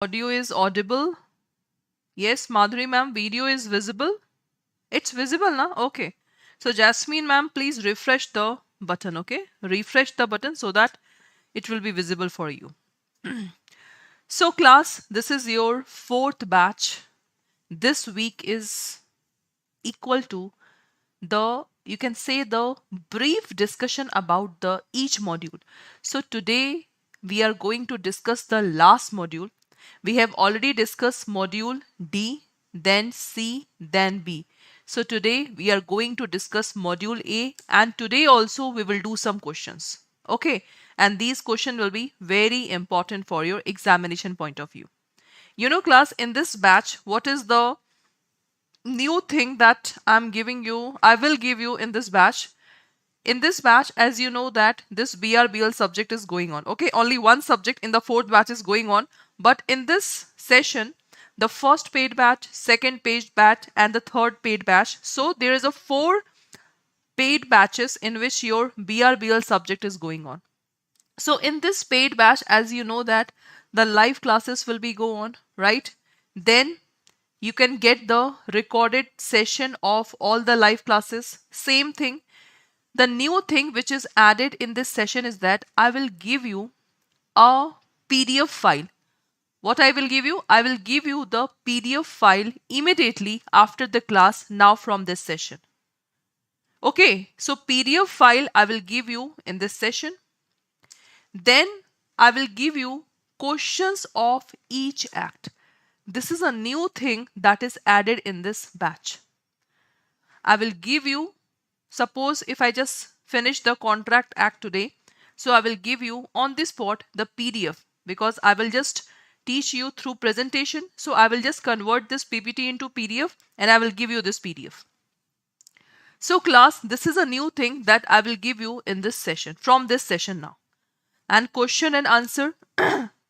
Audio is audible. Yes, Madhuri ma'am, video is visible. It's visible now. Okay. So Jasmine ma'am, please refresh the button. Okay. Refresh the button so that it will be visible for you. So class, this is your fourth batch. This week is equal to the, you can say, the brief discussion about the each module. So today we are going to discuss the last module. We have already discussed module D, then C, then B. So today we are going to discuss module A, and today also we will do some questions. Okay, and these questions will be very important for your examination point of view. You know class, in this batch, what is the new thing that I will give you in this batch? In this batch, as you know that this BRBL subject is going on. Okay, only one subject in the fourth batch is going on. But in this session, the first paid batch, second paid batch, and the third paid batch. So there is a 4 paid batches in which your BRBL subject is going on. So in this paid batch, as you know that the live classes will be go on, right? Then you can get the recorded session of all the live classes. Same thing. The new thing which is added in this session is that I will give you a PDF file. What I will give you? I will give you the PDF file immediately after the class now from this session. Okay, so PDF file I will give you in this session. Then I will give you questions of each act. This is a new thing that is added in this batch. I will give you, suppose if I just finish the contract act today, so I will give you on the spot the PDF, because I will just teach you through presentation. So I will just convert this PPT into PDF and I will give you this PDF. So class, this is a new thing that I will give you in this session, from this session now. And question and answer.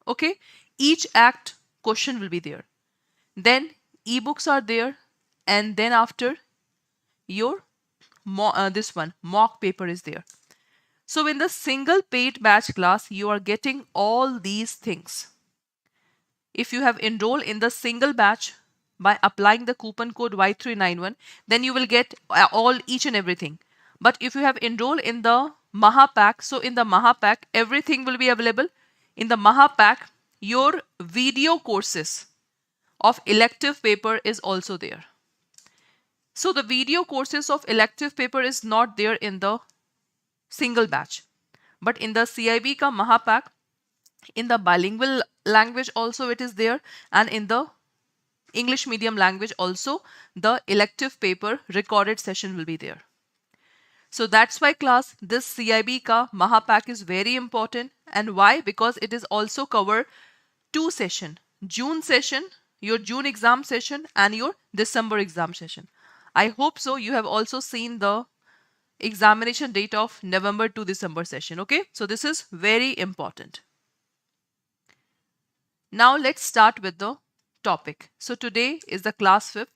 Okay, each act question will be there. Then ebooks are there, and then after your this one mock paper is there. So in the single paid batch class, you are getting all these things. If you have enrolled in the single batch by applying the coupon code Y391, then you will get all each and everything. But if you have enrolled in the Maha Pack, so in the Maha Pack, everything will be available. In the Maha Pack, your video courses of elective paper is also there. So the video courses of elective paper is not there in the single batch. But in the CAIIB ka Maha Pack, in the bilingual language also it is there, and in the English medium language also the elective paper recorded session will be there. So that's why class, this CAIIB ka Maha Pack is very important. And why? Because it is also cover 2 session, June session, your June exam session, and your December exam session. I hope so you have also seen the examination date of November to December session. Okay, so this is very important. Now let's start with the topic. So today is the class 5th.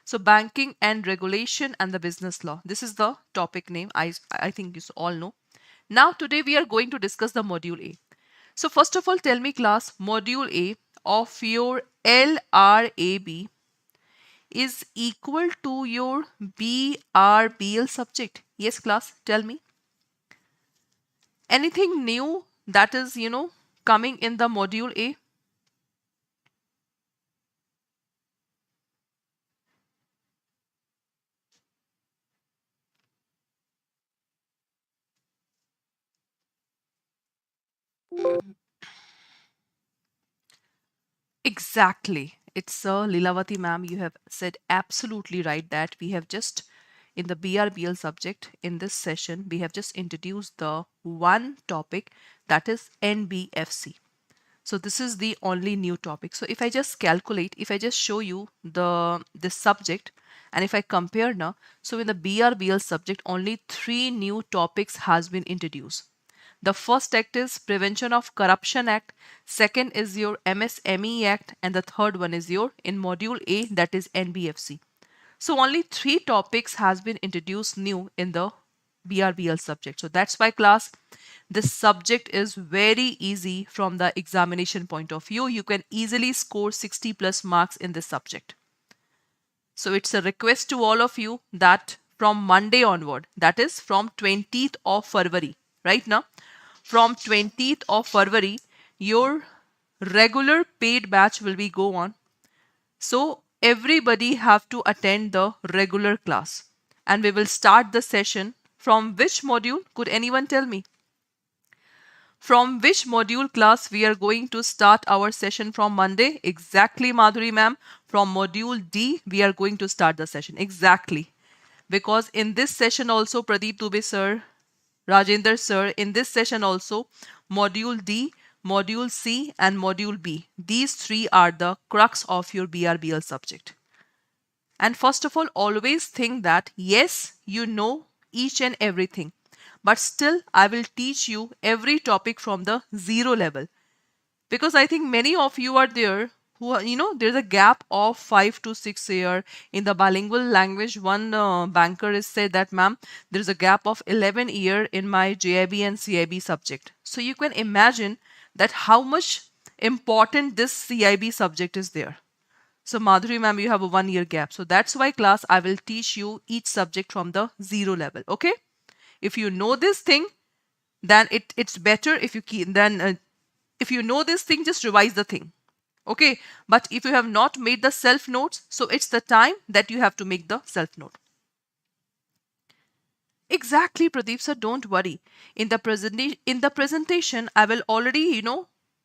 So banking and regulation and the business law. This is the topic name. I think you all know. Now today we are going to discuss the module A. So first of all, tell me class, module A of your LRAB is equal to your BRBL subject. Yes class, tell me. Anything new that is, coming in the module A? Exactly. It's Lilavati ma'am, you have said absolutely right that we have just in the BRBL subject in this session, we have just introduced the one topic, that is NBFC. So this is the only new topic. So if I just calculate, if I just show you this subject, and if I compare now, so in the BRBL subject, only 3 new topics has been introduced. The first act is Prevention of Corruption Act, second is your MSME Act, and the third one is your in module A, that is NBFC. So only 3 topics has been introduced new in the BRBL subject. So that's why class, this subject is very easy from the examination point of view. You can easily score 60 plus marks in this subject. So it's a request to all of you that from Monday onward, that is from 20th of February, right now, from 20th of February, your regular paid batch will be go on. So everybody have to attend the regular class, and we will start the session from which module? Could anyone tell me? From which module class we are going to start our session from Monday? Exactly, Madhuri ma'am. From module D, we are going to start the session. Exactly. Because in this session also, Pradeep Dubey sir, Rajendra sir, in this session also, module D, module C and module B. These three are the crux of your BRBL subject. And first of all, always think that yes, you know each and everything, but still I will teach you every topic from the zero level. Because I think many of you are there who are, there's a gap of 5 to 6 years in the bilingual language. One banker is said that, ma'am, there's a gap of 11 years in my JIB and CIB subject. So you can imagine that how much important this CIB subject is there. So Madhuri ma'am, you have a 1 year gap. So that's why class, I will teach you each subject from the zero level. Okay. If you know this thing, then it's better if you keep, then if you know this thing, just revise the thing. Okay. But if you have not made the self notes, so it's the time that you have to make the self note. Exactly, Pradeep sir, don't worry. In the presentation, I will already,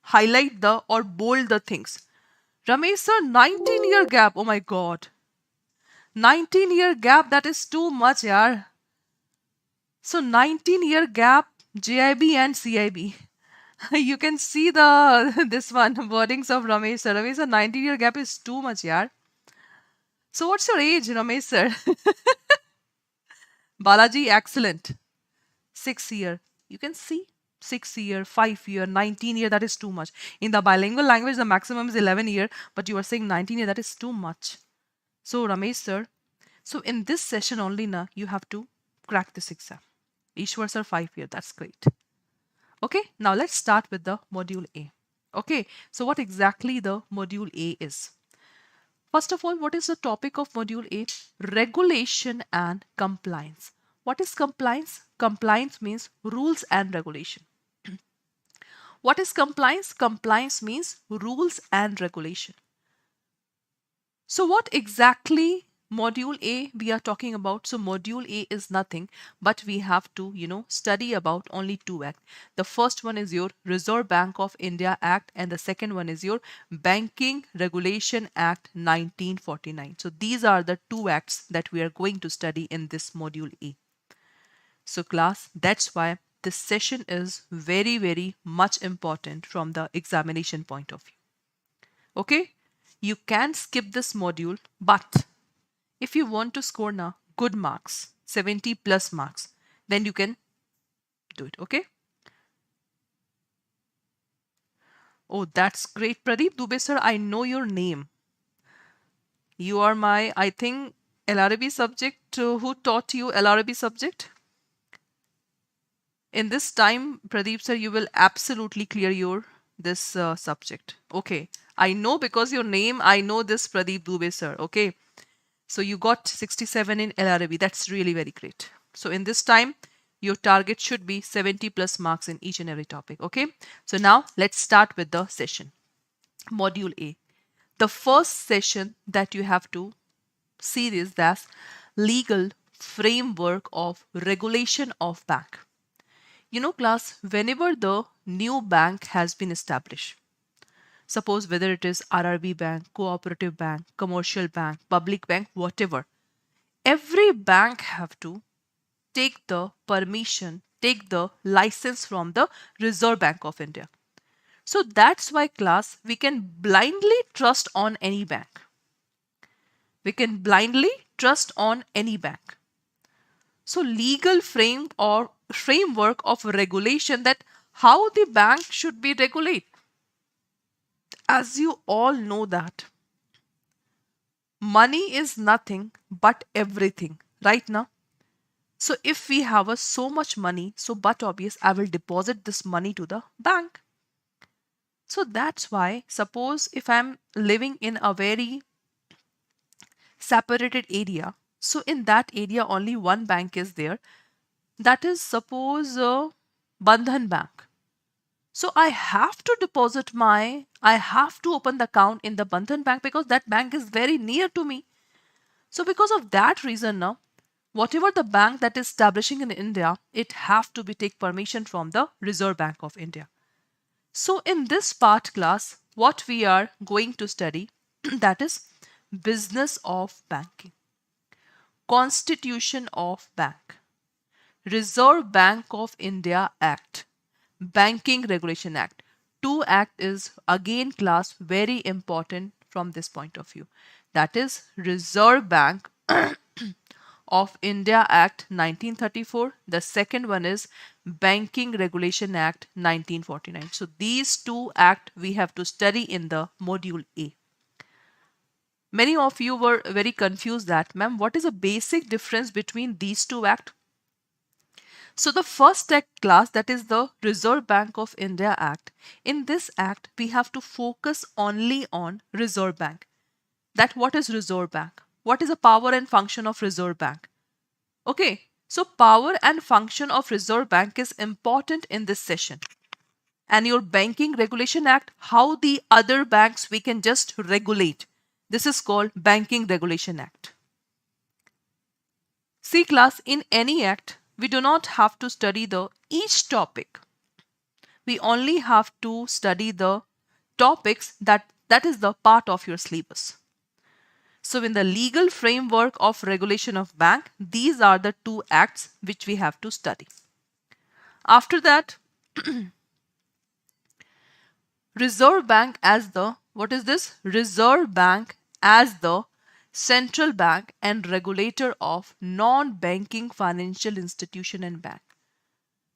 highlight the or bold the things. Ramesh sir, 19-year gap. Oh my god. 19-year gap, that is too much, yaar. So 19-year gap, JIB and CIB. You can see the this one wordings of Ramesh sir. Ramesh sir, 19-year gap is too much, yaar. So what's your age, Ramesh sir? Balaji, excellent. 6 year. You can see 6 year, 5 year, 19-year, that is too much. In the bilingual language, the maximum is 11 year, but you are saying 19-year, that is too much. So Ramesh sir, so in this session only, you have to crack this exam. Ishwar sir, 5 year, that's great. Okay, now let's start with the module A. Okay, so what exactly the module A is? First of all, what is the topic of module A? Regulation and compliance. What is compliance? Compliance means rules and regulation. What is compliance? Compliance means rules and regulation. So what exactly module A we are talking about? So module A is nothing, but we have to, study about only two acts. The first one is your Reserve Bank of India Act, and the second one is your Banking Regulation Act 1949. So these are the two acts that we are going to study in this module A. So class, that's why this session is very, very much important from the examination point of view. Okay, you can skip this module, but if you want to score now good marks, 70 plus marks, then you can do it. Okay. Oh, that's great. Pradeep Dubey sir, I know your name. You are my, I think, LRB subject. Who taught you LRB subject? In this time, Pradeep sir, you will absolutely clear your this subject. Okay. I know because your name, I know this Pradeep Dubey sir. Okay. So you got 67 in LRB. That's really very great. So in this time, your target should be 70 plus marks in each and every topic. Okay. So now let's start with the session. Module A. The first session that you have to see is that legal framework of regulation of bank. Class, whenever the new bank has been established, suppose whether it is RRB bank, cooperative bank, commercial bank, public bank, whatever, every bank have to take the permission, take the license from the Reserve Bank of India. So that's why class, we can blindly trust on any bank. We can blindly trust on any bank. So legal framework of regulation, that how the bank should be regulated. As you all know that money is nothing but everything, right now? So if we have so much money, so but obvious, I will deposit this money to the bank. So that's why, suppose if I'm living in a very separated area, so in that area only one bank is there. That is suppose Bandhan Bank. So I have to I have to open the account in the Bandhan Bank because that bank is very near to me. So because of that reason now, whatever the bank that is establishing in India, it have to be take permission from the Reserve Bank of India. So in this part class, what we are going to study that is business of banking, constitution of bank, Reserve Bank of India Act, Banking Regulation Act. Two act is again class very important from this point of view. That is Reserve Bank of India Act 1934. The second one is Banking Regulation Act 1949. So these two act we have to study in the module A. Many of you were very confused that, ma'am, what is the basic difference between these two acts? So the first act class, that is the Reserve Bank of India Act. In this act, we have to focus only on Reserve Bank. That what is Reserve Bank? What is the power and function of Reserve Bank? Okay, so power and function of Reserve Bank is important in this session. And your Banking Regulation Act, how the other banks we can just regulate. This is called Banking Regulation Act. See class, in any act, we do not have to study the each topic. We only have to study the topics that is the part of your syllabus. So in the legal framework of regulation of bank, these are the two acts which we have to study. After that, Reserve Bank as the, what is this? Reserve Bank as the central bank and regulator of non-banking financial institution and bank.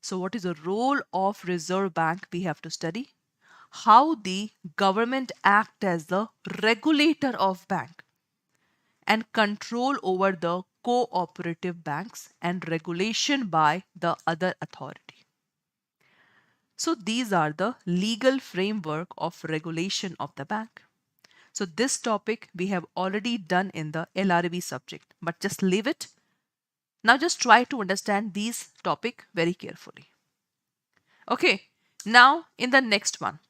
So what is the role of Reserve Bank we have to study? How the government act as the regulator of bank and control over the cooperative banks and regulation by the other authority. So these are the legal framework of regulation of the bank. So this topic we have already done in the LRB subject, but just leave it. Now just try to understand these topic very carefully. Okay, now in the next one,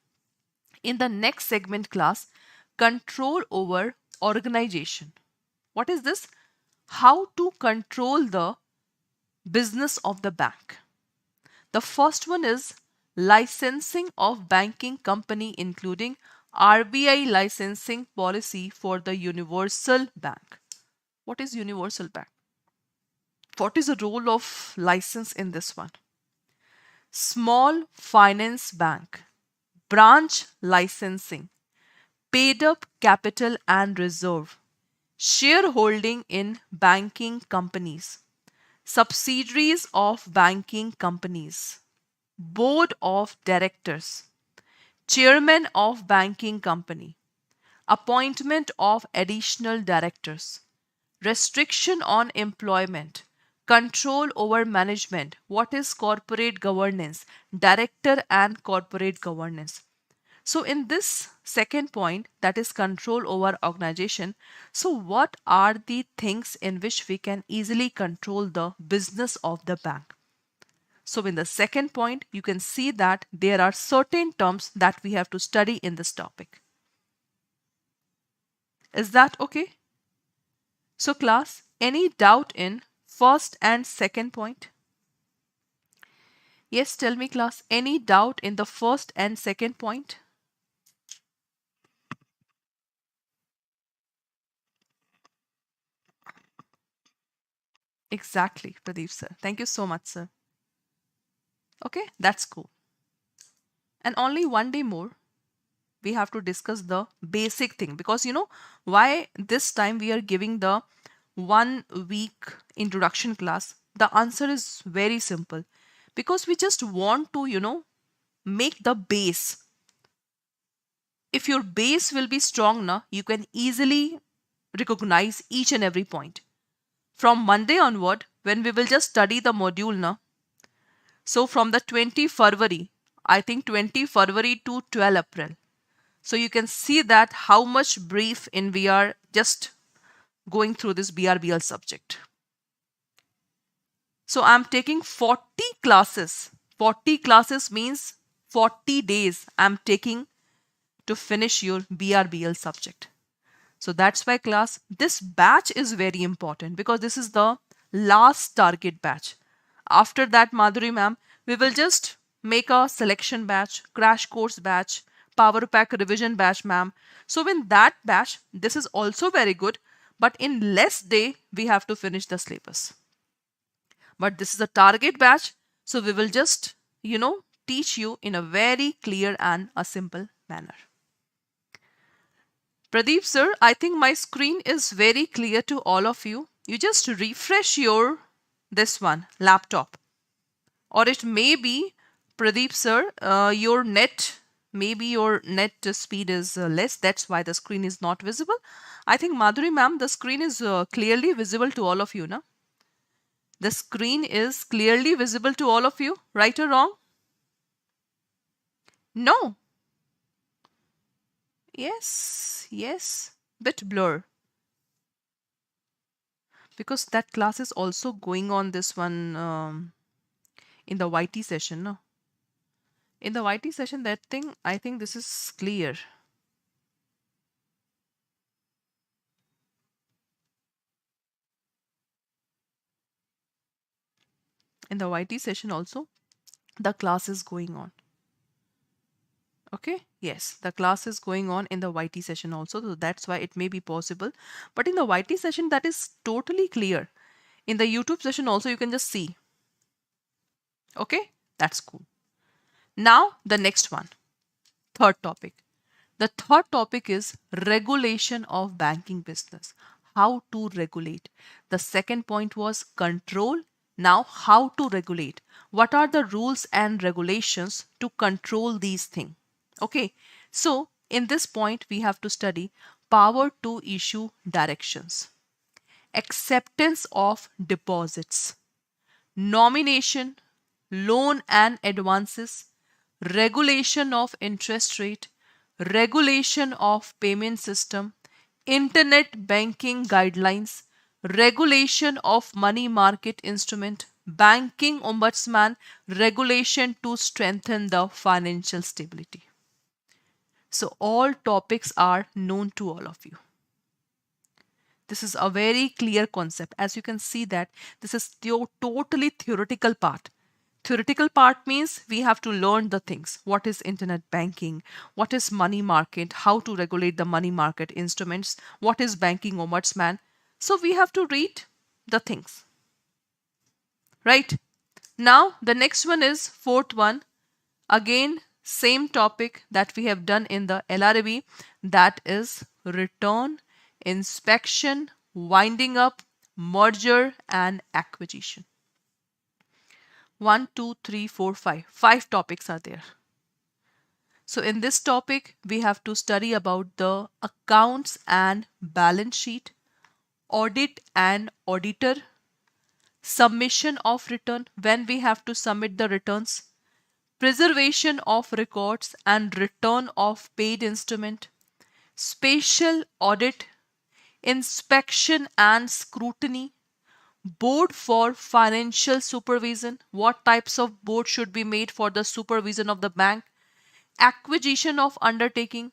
in the next segment class, control over organization. What is this? How to control the business of the bank. The first one is licensing of banking company, including RBI licensing policy for the universal bank. What is universal bank? What is the role of license in this one? Small finance bank, branch licensing, paid up capital and reserve, shareholding in banking companies, subsidiaries of banking companies, board of directors, chairman of banking company, appointment of additional directors, restriction on employment, control over management. What is corporate governance? Director and corporate governance. So in this second point, that is control over organization. So what are the things in which we can easily control the business of the bank? So in the second point, you can see that there are certain terms that we have to study in this topic. Is that okay? So class, any doubt in first and second point? Yes, tell me class, any doubt in the first and second point? Exactly, Pradeep sir. Thank you so much, sir. Okay, that's cool. And only one day more, we have to discuss the basic thing, because you know why this time we are giving the 1 week introduction class. The answer is very simple, because we just want to, make the base. If your base will be strong now, you can easily recognize each and every point. From Monday onward, when we will just study the module now. So from the 20 February, I think 20 February to 12 April. So you can see that how much brief in we are just going through this BRBL subject. So I'm taking 40 classes. 40 classes means 40 days I'm taking to finish your BRBL subject. So that's why class, this batch is very important because this is the last target batch. After that, Madhuri ma'am, we will just make a selection batch, crash course batch, power pack revision batch, ma'am. So in that batch, this is also very good, but in less day, we have to finish the syllabus. But this is a target batch, so we will just, teach you in a very clear and a simple manner. Pradeep sir, I think my screen is very clear to all of you. You just refresh your laptop, or it may be, Pradeep sir, your net, maybe your net speed is less. That's why the screen is not visible. I think Madhuri ma'am, the screen is clearly visible to all of you, na? The screen is clearly visible to all of you, right or wrong? No. Yes, bit blur. Because that class is also going on this one in the YT session, no? In the YT session, that thing, I think this is clear. In the YT session also, the class is going on. Okay, yes, the class is going on in the YT session also, so that's why it may be possible. But in the YT session, that is totally clear. In the YouTube session also, you can just see. Okay, that's cool. Now, the next one, third topic. The third topic is regulation of banking business. How to regulate. The second point was control. Now, how to regulate. What are the rules and regulations to control these things? Okay, so in this point, we have to study power to issue directions, acceptance of deposits, nomination, loan and advances, regulation of interest rate, regulation of payment system, internet banking guidelines, regulation of money market instrument, banking ombudsman, regulation to strengthen the financial stability. So all topics are known to all of you. This is a very clear concept. As you can see that this is totally theoretical part. Theoretical part means we have to learn the things. What is internet banking? What is money market? How to regulate the money market instruments? What is banking ombudsman? So we have to read the things. Right? Now the next one is fourth one. Again, same topic that we have done in the LRB, that is return, inspection, winding up, merger and acquisition. 1, 2, 3, 4, 5. 5 topics are there. So in this topic, we have to study about the accounts and balance sheet, audit and auditor, submission of return, when we have to submit the returns, preservation of records and return of paid instrument, spatial audit, inspection and scrutiny, board for financial supervision, what types of board should be made for the supervision of the bank, acquisition of undertaking,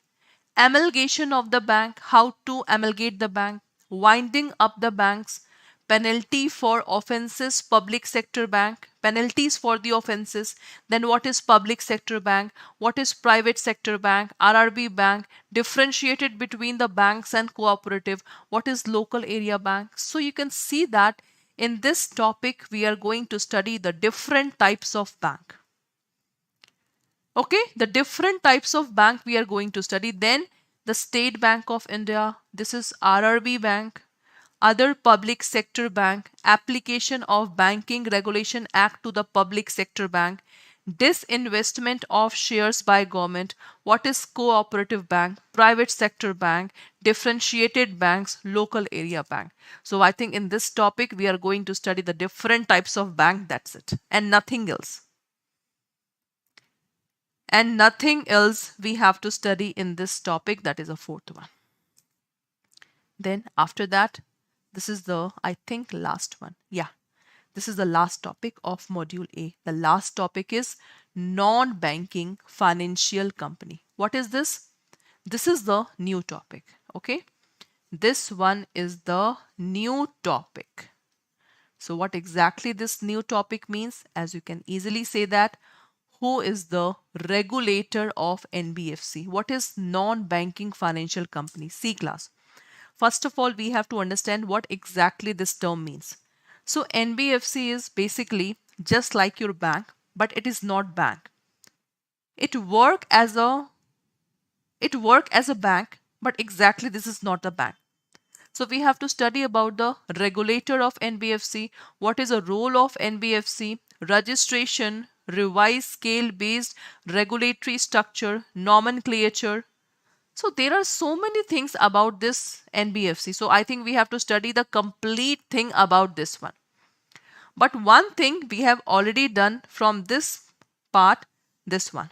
amalgamation of the bank, how to amalgamate the bank, winding up the banks, penalty for offenses, public sector bank, penalties for the offenses, then what is public sector bank, what is private sector bank, RRB bank, differentiated between the banks and cooperative, what is local area bank. So you can see that in this topic, we are going to study the different types of bank. Okay, the different types of bank we are going to study. Then the State Bank of India, this is RRB bank, other public sector bank, application of Banking Regulation Act to the public sector bank, disinvestment of shares by government, what is cooperative bank, private sector bank, differentiated banks, local area bank. So I think in this topic we are going to study the different types of bank, that's it, and nothing else. And nothing else we have to study in this topic, that is a fourth one. Then after that, this is the, I think, last one. Yeah, this is the last topic of module A. The last topic is non-banking financial company. What is this? This is the new topic. Okay. This one is the new topic. So what exactly this new topic means? As you can easily say that, who is the regulator of NBFC? What is non-banking financial company? C class. First of all, we have to understand what exactly this term means. So NBFC is basically just like your bank, but it is not bank. It work as a bank, but exactly this is not a bank. So we have to study about the regulator of NBFC, what is the role of NBFC, registration, revised scale-based regulatory structure, nomenclature. So there are so many things about this NBFC. So I think we have to study the complete thing about this one. But one thing we have already done from this part, this one.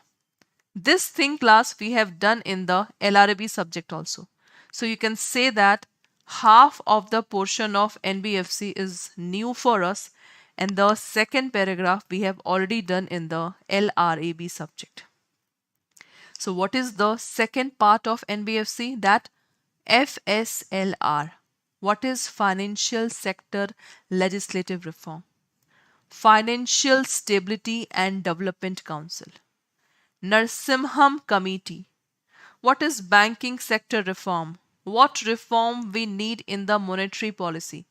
This thing class we have done in the LRB subject also. So you can say that half of the portion of NBFC is new for us, and the second paragraph we have already done in the LRAB subject. So what is the second part of NBFC? That FSLR. What is Financial Sector Legislative Reform? Financial Stability and Development Council. Narsimham Committee. What is banking sector reform? What reform we need in the monetary policy?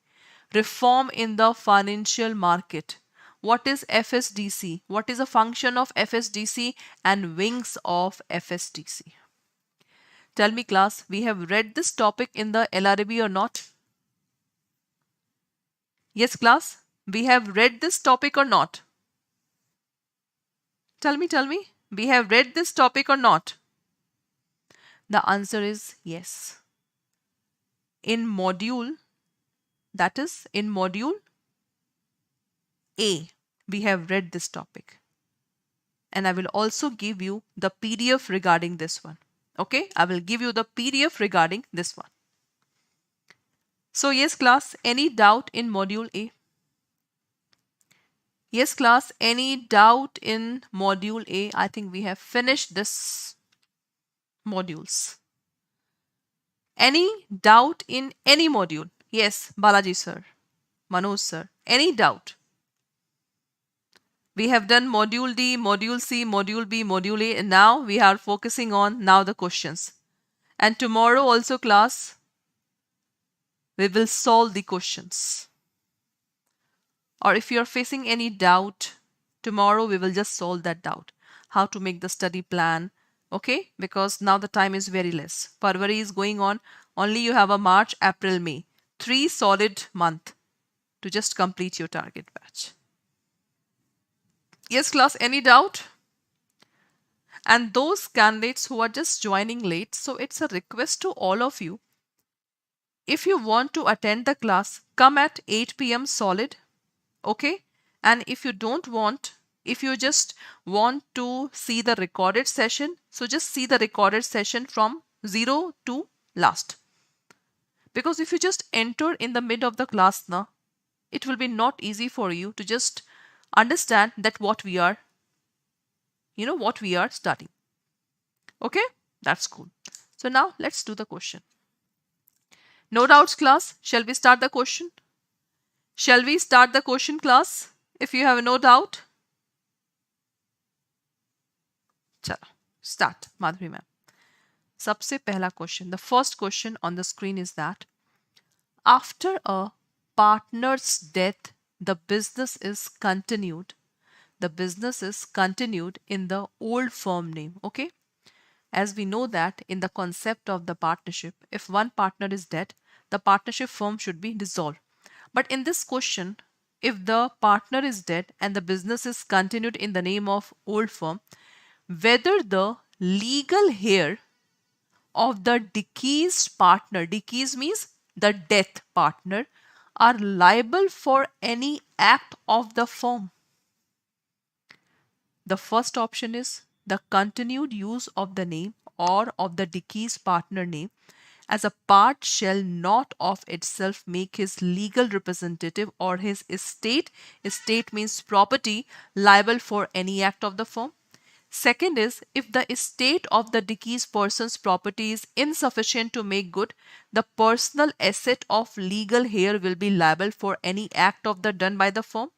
Reform in the financial market. What is FSDC? What is a function of FSDC and wings of FSDC? Tell me class, we have read this topic in the LRB or not? Yes class, we have read this topic or not? Tell me, we have read this topic or not? The answer is yes. In module, that is in module A, we have read this topic. And I will also give you the PDF regarding this one. Okay, I will give you the PDF regarding this one. So yes class, any doubt in module A? Yes class, any doubt in module A? I think we have finished this modules. Any doubt in any module? Yes, Balaji sir, Manoj sir, any doubt? We have done module D, module C, module B, module A, and now we are focusing on now the questions. And tomorrow also class, we will solve the questions. Or if you are facing any doubt, tomorrow we will just solve that doubt. How to make the study plan, okay? Because now the time is very less. February is going on. Only you have a March, April, May. 3 solid months to just complete your target batch. Yes class, any doubt? And those candidates who are just joining late, so it's a request to all of you. If you want to attend the class, come at 8 p.m. solid. Okay, and if you don't want, if you just want to see the recorded session, so just see the recorded session from 0 to last. Because if you just enter in the mid of the class now, it will be not easy for you to just understand that what we are, what we are studying. Okay, that's cool. So now let's do the question. No doubts class, shall we start the question? Shall we start the question class? If you have no doubt. Chalo, start Madhuri ma'am. Sabse pehla question. The first question on the screen is that after a partner's death, the business is continued. The business is continued in the old firm name. Okay. As we know that in the concept of the partnership, if one partner is dead, the partnership firm should be dissolved. But in this question, if the partner is dead and the business is continued in the name of old firm, whether the legal heir of the deceased partner, deceased means the death partner, are liable for any act of the firm. The first option is the continued use of the name or of the deceased partner name as a part shall not of itself make his legal representative or his estate means property, liable for any act of the firm. Second is, if the estate of the deceased person's property is insufficient to make good, the personal asset of legal heir will be liable for any act of the done by the firm.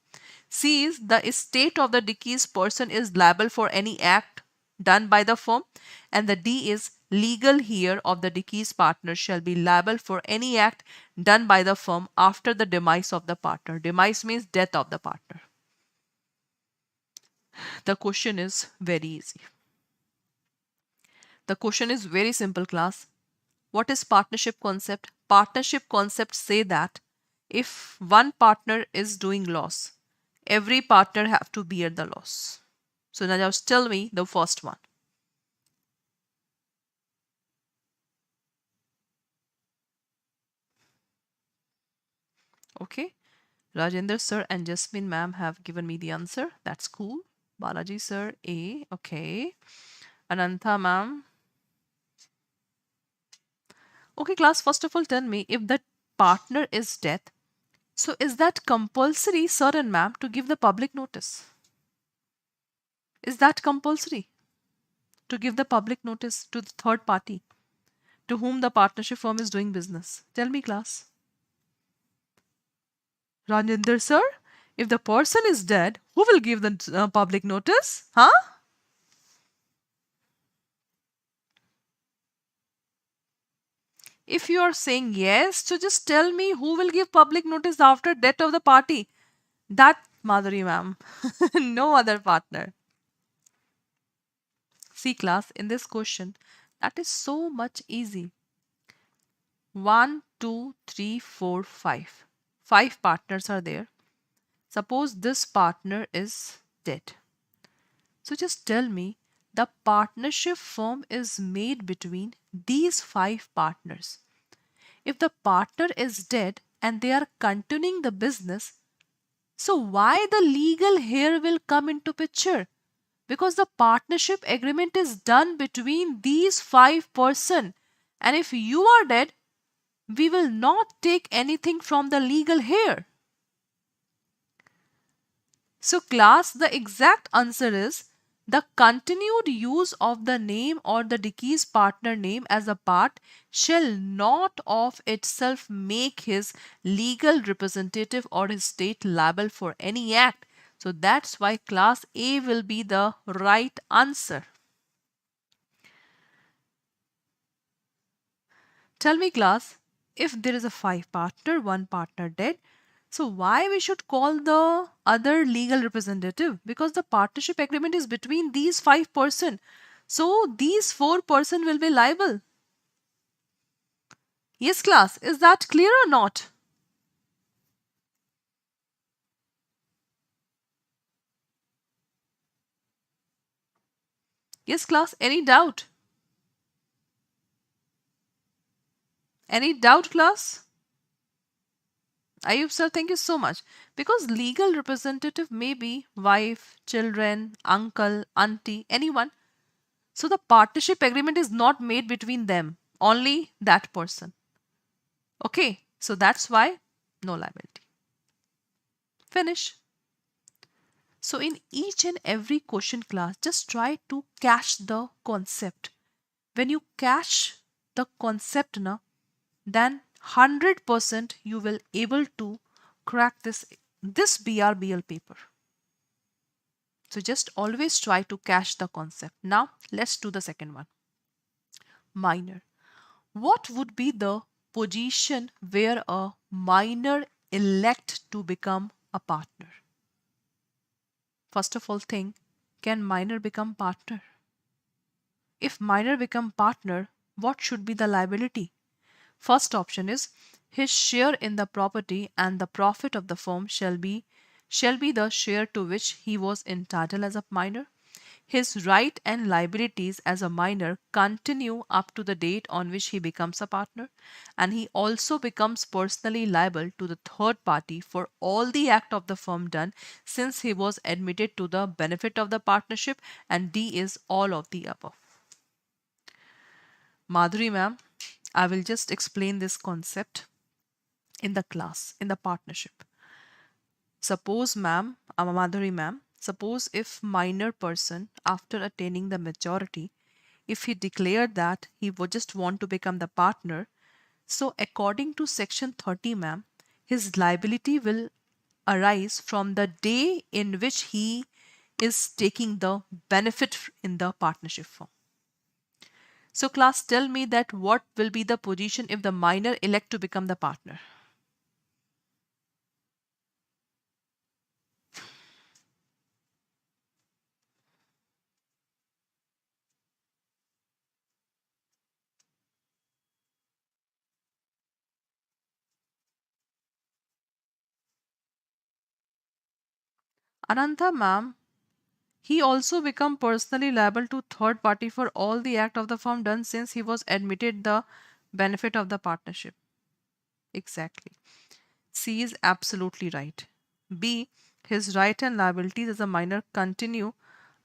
C is, the estate of the deceased person is liable for any act done by the firm. And the D is, legal heir of the deceased partner shall be liable for any act done by the firm after the demise of the partner. Demise means death of the partner. The question is very easy. The question is very simple, class. What is partnership concept? Partnership concepts say that if one partner is doing loss, every partner have to bear the loss. So now just tell me the first one. Okay. Rajendra sir and Jasmine ma'am have given me the answer. That's cool. Balaji sir, A. Okay. Anantha ma'am. Okay, class, first of all, tell me if the partner is dead. So is that compulsory, sir and ma'am, to give the public notice? Is that compulsory to give the public notice to the third party to whom the partnership firm is doing business? Tell me, class. Rajendra sir, if the person is dead, who will give the public notice? Huh? If you are saying yes, so just tell me who will give public notice after death of the party. That Madhuri ma'am. No other partner. See, class, in this question, that is so much easy. 1, 2, 3, 4, 5. 5 partners are there. Suppose this partner is dead. So just tell me the partnership firm is made between these 5 partners. If the partner is dead and they are continuing the business, so why the legal heir will come into picture? Because the partnership agreement is done between these 5 person, and if you are dead, we will not take anything from the legal heir. So class, the exact answer is the continued use of the name or the deceased partner name as a part shall not of itself make his legal representative or his state liable for any act. So that's why class A will be the right answer. Tell me, class, if there is a 5 partner, 1 partner dead, so why we should call the other legal representative? Because the partnership agreement is between these 5 person. So these 4 person will be liable. Yes, class, is that clear or not? Yes, class, any doubt? Any doubt, class? Ayub sir, thank you so much. Because legal representative may be wife, children, uncle, auntie, anyone. So the partnership agreement is not made between them, only that person. Okay, so that's why no liability. Finish. So in each and every question, class, just try to catch the concept. When you catch the concept na, then 100% you will able to crack this BRBL paper. So just always try to catch the concept. Now let's do the second one. Minor. What would be the position where a minor elect to become a partner? First of all, think, can minor become partner? If minor become partner, what should be the liability? First option is his share in the property and the profit of the firm shall be shall be the share to which he was entitled as a minor. His right and liabilities as a minor continue up to the date on which he becomes a partner, and he also becomes personally liable to the third party for all the act of the firm done since he was admitted to the benefit of the partnership, and D is all of the above. Madhuri ma'am, I will just explain this concept in the class, in the partnership. Suppose ma'am, Madhuri ma'am, suppose if minor person after attaining the majority, if he declared that he would just want to become the partner, so according to section 30 ma'am, his liability will arise from the day in which he is taking the benefit in the partnership form. So class, tell me that what will be the position if the minor elect to become the partner? Ananta ma'am, he also become personally liable to third party for all the act of the firm done since he was admitted the benefit of the partnership. Exactly. C is absolutely right. B, his right and liabilities as a minor continue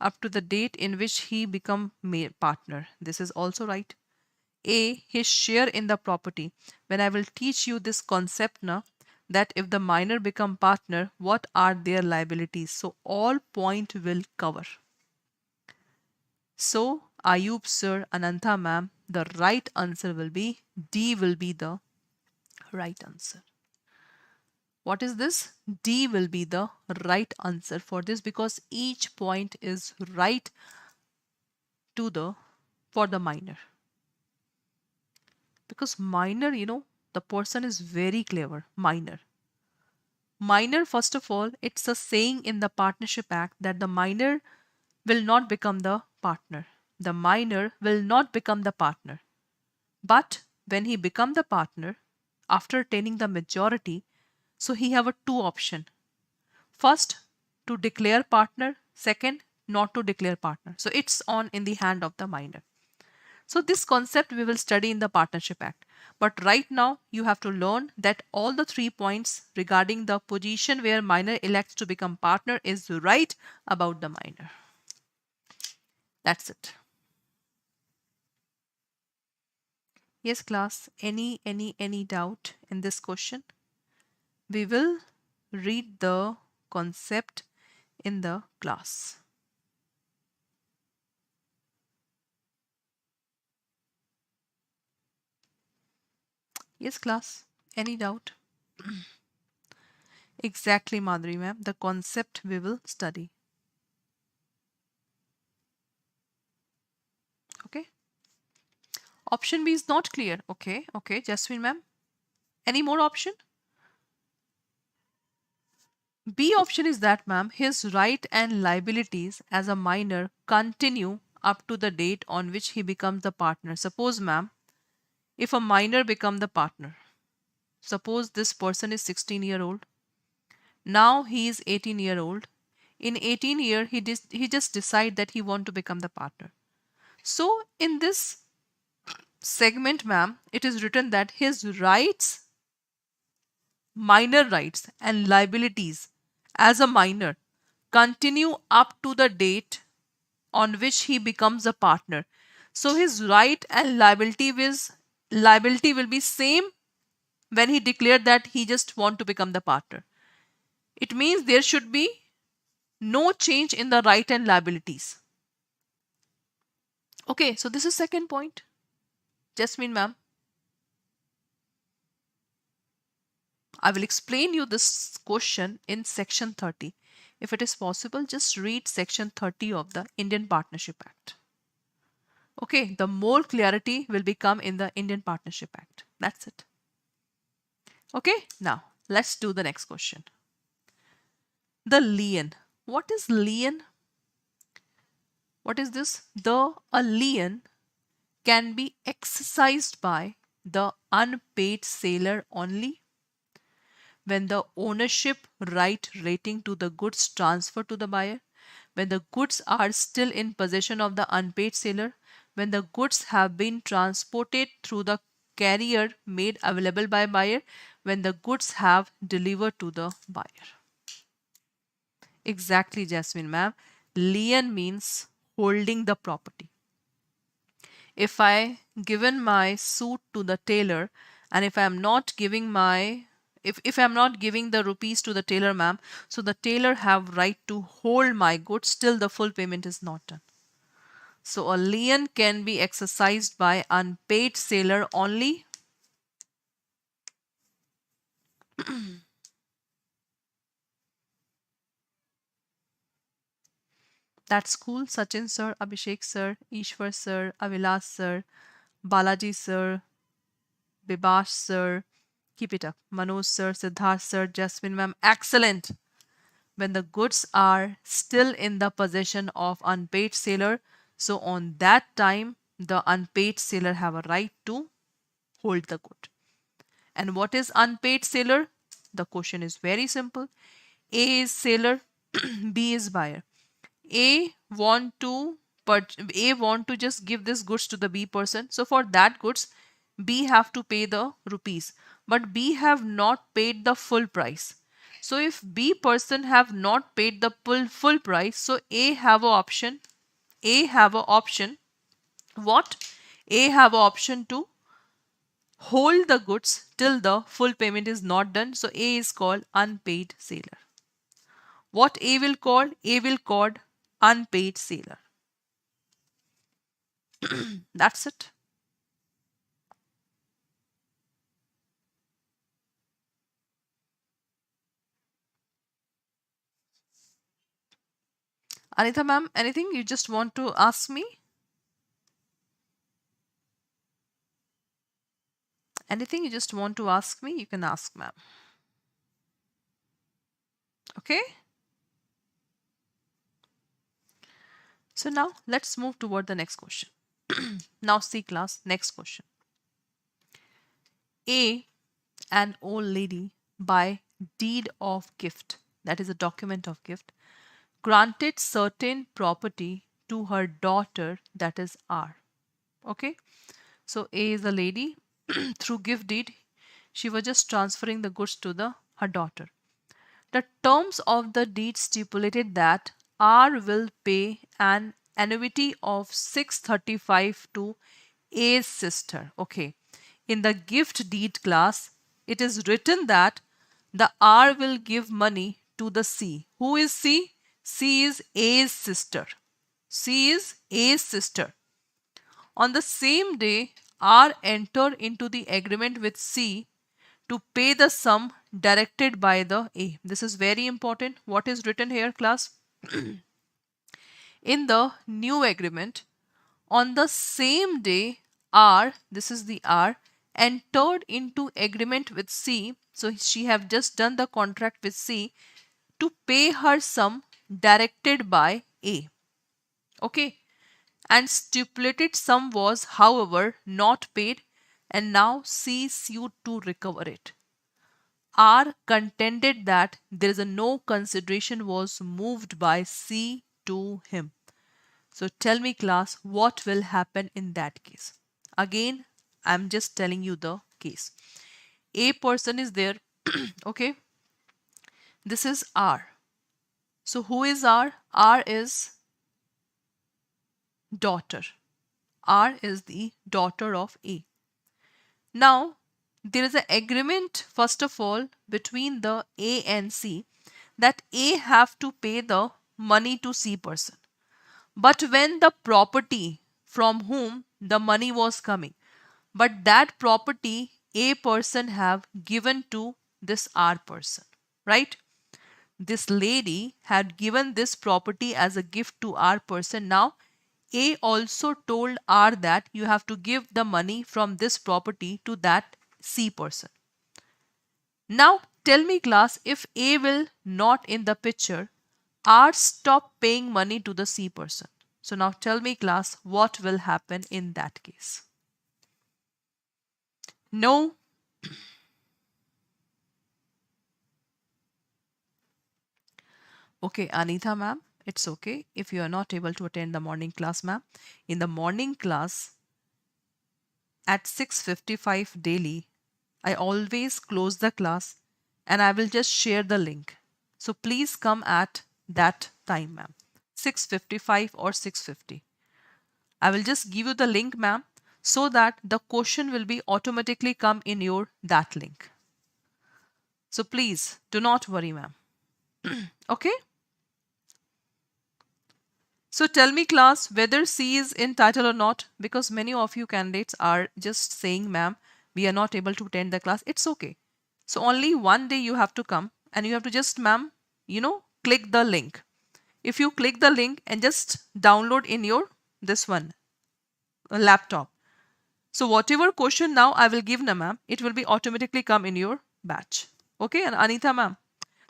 up to the date in which he become partner. This is also right. A, his share in the property. When I will teach you this concept now, that if the minor become partner, what are their liabilities? So all point will cover. So Ayub sir, Ananta ma'am, the right answer will be D will be the right answer. What is this? D will be the right answer for this because each point is right to the for the minor. Because minor, the person is very clever. Minor. Minor, first of all, it's a saying in the Partnership Act that the minor will not become the partner. The minor will not become the partner. But when he become the partner, after attaining the majority, so he have a two option. First, to declare partner. Second, not to declare partner. So it's on in the hand of the minor. So this concept we will study in the Partnership Act. But right now you have to learn that all the 3 points regarding the position where minor elects to become partner is right about the minor. That's it. Yes class, any doubt in this question? We will read the concept in the class. Yes class, any doubt? Exactly Madhuri ma'am, the concept we will study. Okay. Option B is not clear. Okay, Jasmine ma'am. Any more option? B option is that ma'am, his right and liabilities as a minor continue up to the date on which he becomes the partner. Suppose ma'am, if a minor become the partner, suppose this person is 16-year-old. Now he is 18-year-old. In 18 year, he just decide that he want to become the partner. So in this segment, ma'am, it is written that his rights, minor rights and liabilities as a minor continue up to the date on which he becomes a partner. So his right and liability will be same when he declared that he just want to become the partner. It means there should be no change in the right and liabilities. Okay, so this is second point. Jasmine ma'am, I will explain you this question in section 30. If it is possible, just read section 30 of the Indian Partnership Act. Okay, the more clarity will become in the Indian Partnership Act. That's it. Okay, now let's do the next question. The lien. What is lien? What is this? A lien can be exercised by the unpaid sailor only. when the ownership right relating to the goods transfer to the buyer, when the goods are still in possession of the unpaid seller, when the goods have been transported through the carrier made available by buyer, when the goods have delivered to the buyer. Exactly, Jasmine ma'am. Lien means holding the property. If I given my suit to the tailor, and if I'm not giving my if I'm not giving the rupees to the tailor, ma'am, so the tailor have right to hold my goods till the full payment is not done. So a lien can be exercised by unpaid seller only. That's cool. Sachin sir, Abhishek sir, Ishwar sir, Avilas sir, Balaji sir, Bibash sir. Keep it up. Manoj sir, Siddharth sir, Jasmine ma'am. Excellent. When the goods are still in the possession of unpaid seller, so on that time the unpaid seller have a right to hold the good. And what is unpaid seller? The question is very simple. A is seller, B is buyer. A want to A want to just give this goods to the B person. So for that goods, B have to pay the rupees. But B have not paid the full price. So if B person have not paid the full price, so A have a option. A have a option. What? A have a option to hold the goods till the full payment is not done. So A is called unpaid seller. What A will call? A will call unpaid seller. That's it. Anita ma'am, anything you just want to ask me? Anything you just want to ask me, you can ask ma'am. Okay? So now let's move toward the next question. Now see class, next question. A, an old lady by deed of gift, that is a document of gift, granted certain property to her daughter, that is R. Okay? So A is a lady through gift deed. She was just transferring the goods to her daughter. The terms of the deed stipulated that R will pay an annuity of 635 to A's sister. Okay. In the gift deed class, it is written that the R will give money to the C. Who is C? C is A's sister. C is A's sister. On the same day, R entered into the agreement with C to pay the sum directed by the A. This is very important. What is written here, class? In the new agreement, on the same day, R, this is the R, entered into agreement with C. So she have just done the contract with C to pay her sum directed by A. Okay. And stipulated sum was, however, not paid, and now C sued to recover it. R contended that there is a no consideration was moved by C to him. So tell me class, what will happen in that case? Again, I'm just telling you the case. A person is there. Okay. This is R. So who is R? R is daughter. R is the daughter of A. Now, there is an agreement, first of all, between the A and C that A have to pay the money to C person. But when the property from whom the money was coming, but that property A person have given to this R person, right? This lady had given this property as a gift to R person. Now, A also told R that you have to give the money from this property to that C person. Now tell me class, if A will not in the picture, R stop paying money to the C person. So now tell me class, what will happen in that case? No. Okay, Anita ma'am, it's okay if you are not able to attend the morning class, ma'am. In the morning class at 6:55 daily, I always close the class and I will just share the link. So please come at that time, ma'am. 6:55 or 6:50. I will just give you the link, ma'am, so that the question will be automatically come in your that link. So please do not worry, ma'am. Okay? So tell me, class, whether C is in title or not, because many of you candidates are just saying, ma'am, we are not able to attend the class. It's okay. So only one day you have to come and you have to just, ma'am, click the link. If you click the link and just download in your this one laptop. So whatever question now I will give na ma'am, it will be automatically come in your batch. Okay, and Anita ma'am,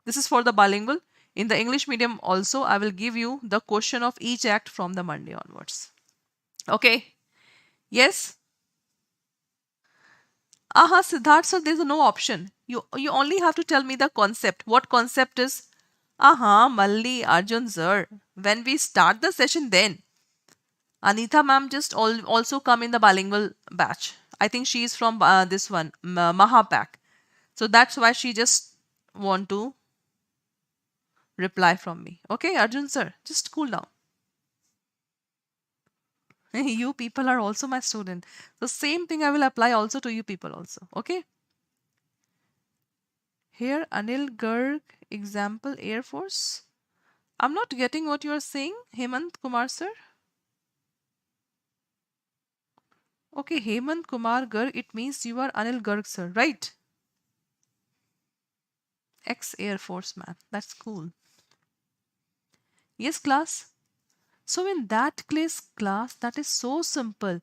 this is for the bilingual. In the English medium also, I will give you the question of each act from the Monday onwards. Okay. Yes. Aha, Siddharth, so there's no option. You only have to tell me the concept. What concept is? Aha, Malli, Arjun sir. When we start the session, then Anita ma'am just also come in the bilingual batch. I think she is from this one, Mahapak. So that's why she just want to reply from me. Okay, Arjun sir, just cool down. You people are also my student. The same thing I will apply also to you people also. Okay. Here, Anil Garg, example, Air Force. I'm not getting what you are saying, Hemant Kumar sir. Okay, Hemant Kumar Garg, it means you are Anil Garg sir, right? Ex-Air Force man. That's cool. Yes, class. So in that case, class, that is so simple.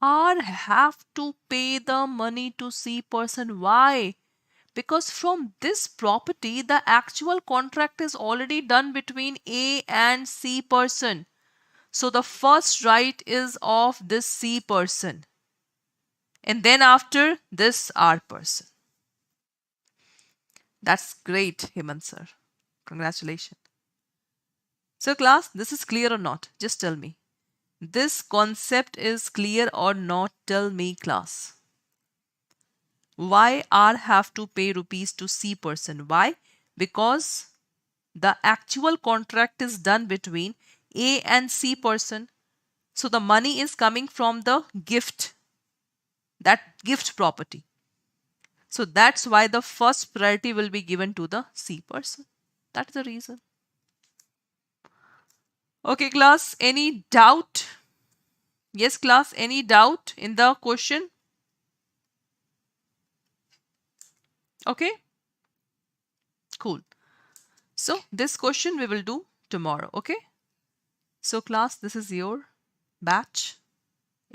R have to pay the money to C person. Why? Because from this property, the actual contract is already done between A and C person. So the first right is of this C person. And then after this R person. That's great, Hemant sir. Congratulations. So class, this is clear or not? Just tell me. This concept is clear or not? Tell me, class. Why R have to pay rupees to C person? Why? Because the actual contract is done between A and C person. So the money is coming from the gift, that gift property. So that's why the first priority will be given to the C person. That's the reason. Okay, class, any doubt? Yes, class, any doubt in the question? Okay, cool. So this question we will do tomorrow. Okay. So class, this is your batch.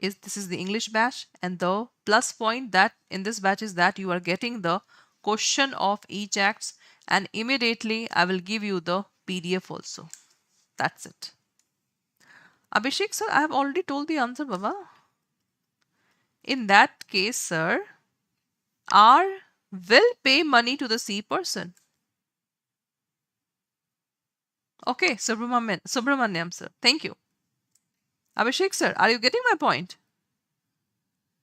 This is the English batch, and the plus point that in this batch is that you are getting the question of each acts, and immediately I will give you the PDF also. That's it. Abhishek sir, I have already told the answer, Baba. In that case, sir, R will pay money to the C person. Okay, Subramanyam sir. Thank you. Abhishek sir, are you getting my point?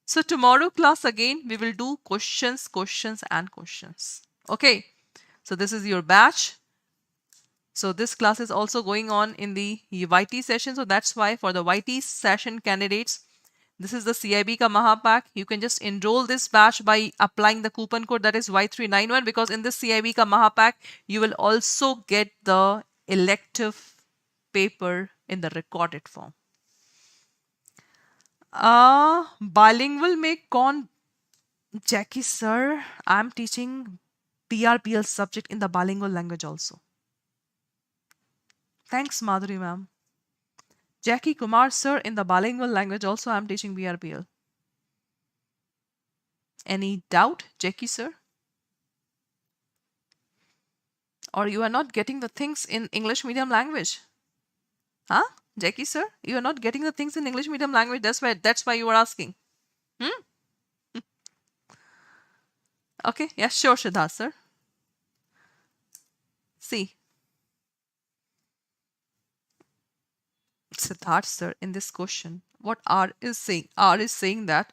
So tomorrow class again, we will do questions, questions and questions. Okay. So this is your batch. So this class is also going on in the YT session. So that's why for the YT session candidates, this is the CIB ka Mahapak. You can just enroll this batch by applying the coupon code that is Y391, because in this CIB ka Mahapak, you will also get the elective paper in the recorded form. Bilingual में कौन? Jackie sir, I'm teaching BRBL subject in the bilingual language also. Thanks, Madhuri ma'am. Jackie Kumar sir, in the bilingual language also I'm teaching BRBL. Any doubt, Jackie sir? Or you are not getting the things in English medium language? Huh? Jackie sir, you are not getting the things in English medium language. That's why you are asking. Okay, yeah, sure, Siddharth sir. See, Siddharth sir, in this question, what R is saying that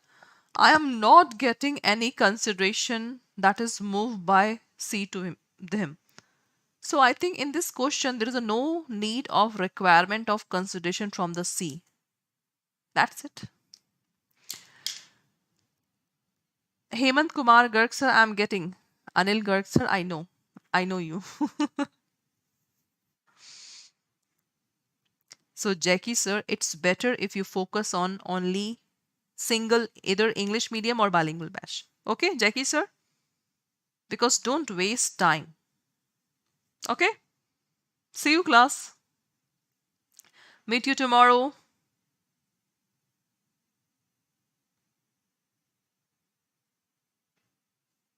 I am not getting any consideration that is moved by C to him. So I think in this question there is a no need of requirement of consideration from the C. That's it. Hemant Kumar Garg sir, I'm getting. Anil Garg sir, I know. I know you. So Jackie sir, it's better if you focus on only single either English medium or bilingual batch. Okay, Jackie sir? Because don't waste time. Okay? See you class. Meet you tomorrow.